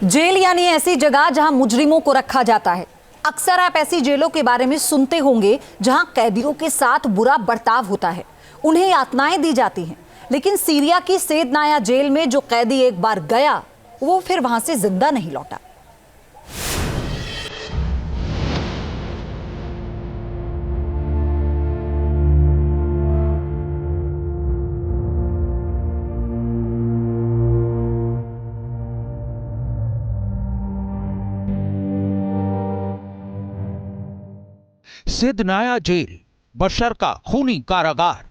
Jail यानी ऐसी जगह जहां मुजरिमों को रखा जाता है। अक्सर आप ऐसी जेलों के बारे में सुनते होंगे जहां कैदियों के साथ बुरा बर्ताव होता है, उन्हें यातनाएं दी जाती हैं। लेकिन सीरिया की सैदनाया जेल में जो कैदी एक बार गया, वो फिर वहां से जिंदा नहीं लौटा। सैदनाया जेल बशर का खूनी कारागार।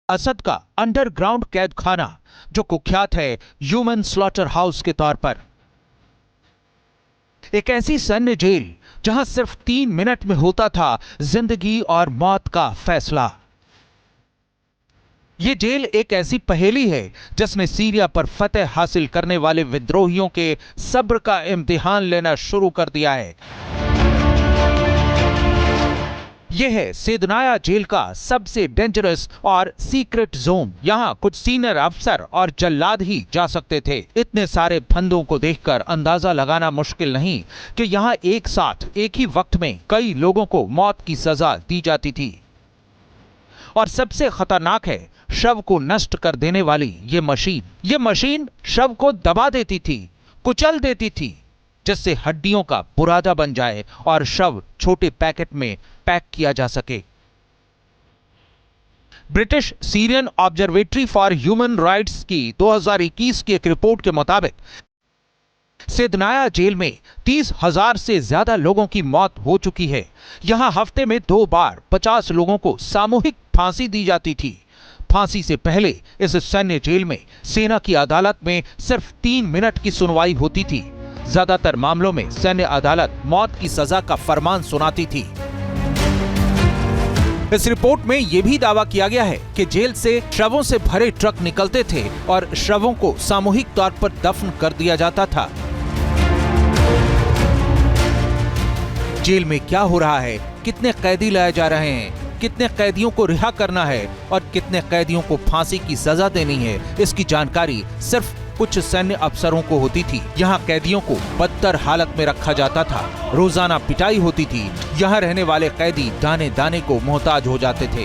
असद का अंडरग्राउंड कैद खाना, जो कुख्यात है ह्यूमन स्लॉटर हाउस के तौर पर। एक ऐसी सैन्य जेल जहां सिर्फ 3 मिनट में होता था जिंदगी और मौत का फैसला। यह जेल एक ऐसी पहेली है जिसने सीरिया पर फतेह हासिल करने वाले विद्रोहियों के सब्र का इम्तिहान लेना शुरू कर दिया है। यह है सैदनाया जेल का सबसे डेंजरस और सीक्रेट जोन। यहां कुछ सीनियर अफसर और जल्लाद ही जा सकते थे। इतने सारे फंदों को देखकर अंदाजा लगाना मुश्किल नहीं कि यहां एक साथ एक ही वक्त में कई लोगों को मौत की सजा दी जाती थी। और सबसे खतरनाक है शव को नष्ट कर देने वाली ये मशीन। ये मशीन शव को दबा देती थी, कुचल देती थी, जिससे हड्डियों का बुरादा बन जाए और शव छोटे पैकेट में पैक किया जा सके। British Syrian observatory for human rights की 2021 की एक रिपोर्ट के मुताबिक सैदनाया जेल में 30,000 से ज्यादा लोगों की मौत हो चुकी है। यहां हफ्ते में 2 बार 50 लोगों को सामूहिक फांसी दी जाती थी। फांसी से पहले इस सैन्य जेल में सेना की अदालत में सिर्फ 3 मिनट की सुनवाई होती थी। ज्यादातर मामलों में सैन्य अदालत मौत की सजा का फरमान सुनाती थी। इस रिपोर्ट में यह भी दावा किया गया है कि जेल से शवों से भरे ट्रक निकलते थे और शवों को सामूहिक तौर पर दफन कर दिया जाता था। जेल में क्या हो रहा है, कितने कैदी लाए जा रहे हैं, कितने कैदियों को रिहा करना है और कितने कैदियों को फांसी की सजा देनी है, इसकी जानकारी सिर्फ कुछ सैन्य अफसरों को होती थी। यहाँ कैदियों को बदतर हालत में रखा जाता था, रोजाना पिटाई होती थी। यहाँ रहने वाले कैदी दाने दाने को मोहताज हो जाते थे।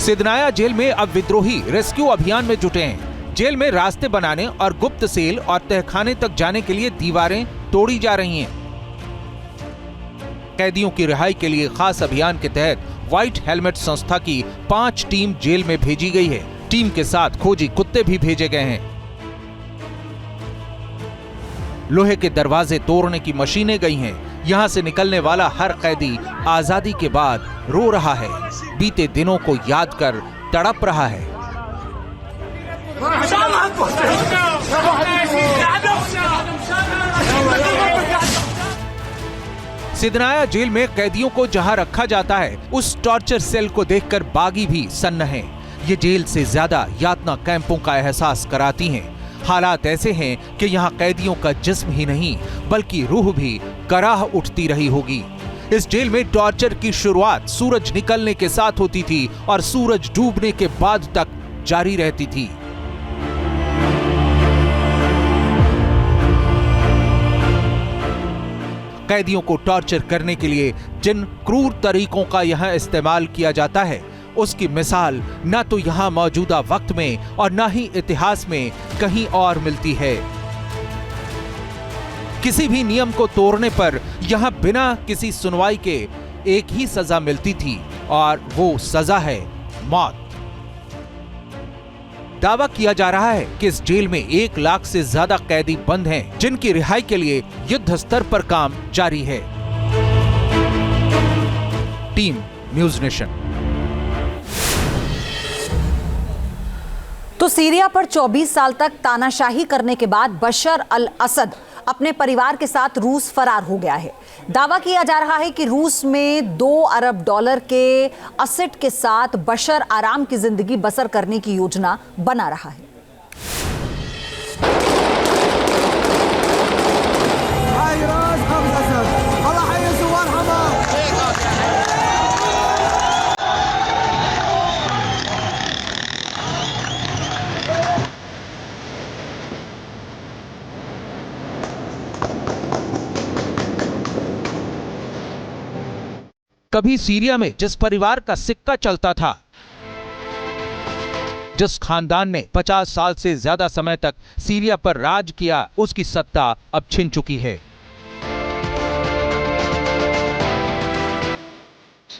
सैदनाया जेल में अब विद्रोही रेस्क्यू अभियान में जुटे हैं। जेल में रास्ते बनाने और गुप्त सेल और तहखाने तक जाने के लिए दीवारें तोड़ी जा रही हैं। कैदियों की रिहाई के लिए खास अभियान के तहत व्हाइट हेलमेट संस्था की 5 टीम जेल में भेजी गई है। टीम के साथ खोजी कुत्ते भी भेजे गए हैं। लोहे के दरवाजे तोड़ने की मशीनें गई हैं। यहां से निकलने वाला हर कैदी आजादी के बाद रो रहा है, बीते दिनों को याद कर तड़प रहा है। सैदनाया जेल में कैदियों को जहां रखा जाता है, उस टॉर्चर सेल को देखकर बागी भी सन्न हैं। ये जेल से ज्यादा यातना कैंपों का एहसास कराती हैं। हालात ऐसे हैं कि यहाँ कैदियों का जिस्म ही नहीं बल्कि रूह भी कराह उठती रही होगी। इस जेल में टॉर्चर की शुरुआत सूरज निकलने के साथ होती थी और सूरज डूबने के बाद तक जारी रहती थी। कैदियों को टॉर्चर करने के लिए जिन क्रूर तरीकों का यहाँ इस्तेमाल किया जाता है, उसकी मिसाल न तो यहाँ मौजूदा वक्त में और न ही इतिहास में कहीं और मिलती है। किसी भी नियम को तोड़ने पर यहाँ बिना किसी सुनवाई के एक ही सजा मिलती थी और वो सजा है मौत। दावा किया जा रहा है कि इस जेल में 1 लाख से ज्यादा कैदी बंद हैं, जिनकी रिहाई के लिए युद्ध स्तर पर काम जारी है। Team news nation. तो सीरिया पर 24 साल तक तानाशाही करने के बाद बशर अल असद अपने परिवार के साथ रूस फरार हो गया है। दावा किया जा रहा है कि रूस में $2 अरब के असेट के साथ बशर आराम की जिंदगी बसर करने की योजना बना रहा है। कभी सीरिया में जिस परिवार का सिक्का चलता था, जिस खानदान ने 50 साल से ज्यादा समय तक सीरिया पर राज किया, उसकी सत्ता अब छिन चुकी है।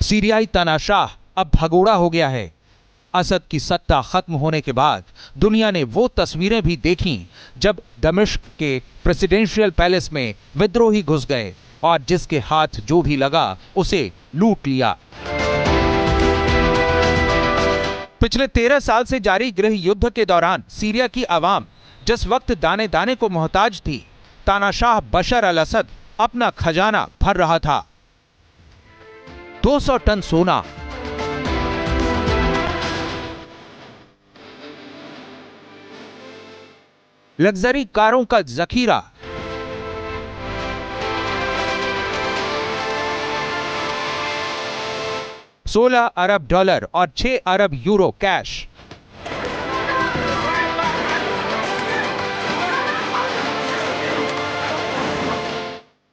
सीरियाई तानाशाह अब भगोड़ा हो गया है। असद की सत्ता खत्म होने के बाद दुनिया ने वो तस्वीरें भी देखीं जब दमिश्क के प्रेसिडेंशियल पैलेस में विद्रोही घुस गए और जिसके हाथ जो भी लगा उसे लूट लिया। पिछले 13 साल से जारी गृह युद्ध के दौरान सीरिया की आवाम जिस वक्त दाने दाने को मोहताज थी, तानाशाह बशर अल असद अपना खजाना भर रहा था। 200 टन सोना, लग्जरी कारों का जखीरा, $16 अरब और 6 अरब यूरो कैश।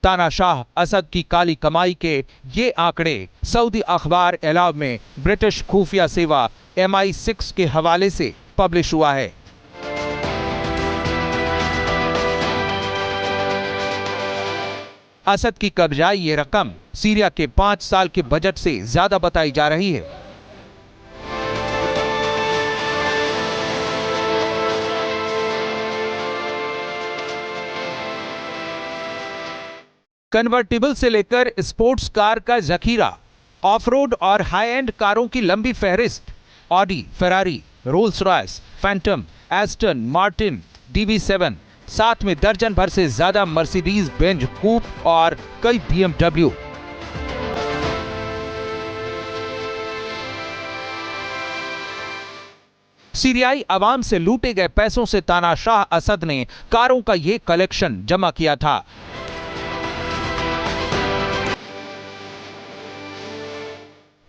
तानाशाह असद की काली कमाई के ये आंकड़े सऊदी अखबार एलाव में ब्रिटिश खुफिया सेवा MI6 के हवाले से पब्लिश हुआ है। असद की कब्जाई ये रकम सीरिया के 5 साल के बजट से ज्यादा बताई जा रही है। कन्वर्टिबल से लेकर स्पोर्ट्स कार का जखीरा, ऑफ-रोड और हाई एंड कारों की लंबी फहरिस्त, Audi, Ferrari, Rolls Royce, Phantom, Aston Martin, DB7, साथ में दर्जन भर से ज्यादा मर्सिडीज बेंज कूप और कई BMW। सीरियाई आवाम से लूटे गए पैसों से तानाशाह असद ने कारों का यह कलेक्शन जमा किया था।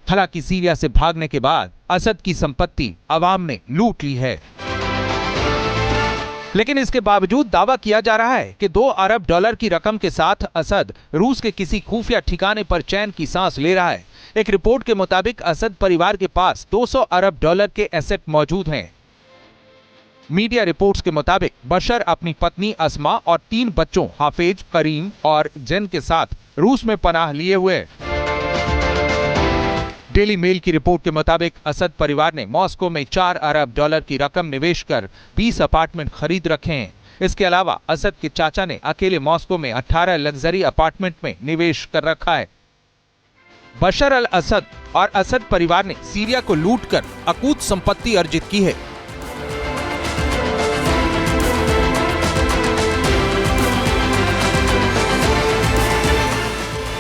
हालांकि सीरिया से भागने के बाद असद की संपत्ति आवाम ने लूट ली है, लेकिन इसके बावजूद दावा किया जा रहा है कि $2 अरब की रकम के साथ असद रूस के किसी खुफिया ठिकाने पर चैन की सांस ले रहा है। एक रिपोर्ट के मुताबिक असद परिवार के पास $200 अरब के एसेट मौजूद हैं। मीडिया रिपोर्ट्स के मुताबिक बशर अपनी पत्नी अस्मा और 3 बच्चों हाफिज, करीम और जेन के साथ रूस में पनाह लिए हुए। डेली मेल की रिपोर्ट के मुताबिक असद परिवार ने मॉस्को में $4 अरब की रकम निवेश कर 20 अपार्टमेंट खरीद रखे हैं। इसके अलावा असद के चाचा ने अकेले मॉस्को में 18 लग्जरी अपार्टमेंट में निवेश कर रखा है। बशर अल असद और असद परिवार ने सीरिया को लूटकर अकूत संपत्ति अर्जित की है।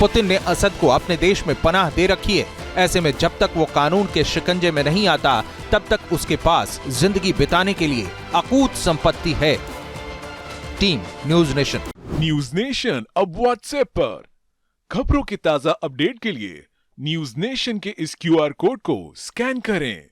पुतिन ने असद को अपने देश में पनाह दे रखी है। ऐसे में जब तक वो कानून के शिकंजे में नहीं आता, तब तक उसके पास जिंदगी बिताने के लिए अकूत संपत्ति है। Team news nation. News nation अब व्हाट्सएप पर खबरों की ताजा अपडेट के लिए न्यूज नेशन के इस QR कोड को स्कैन करें।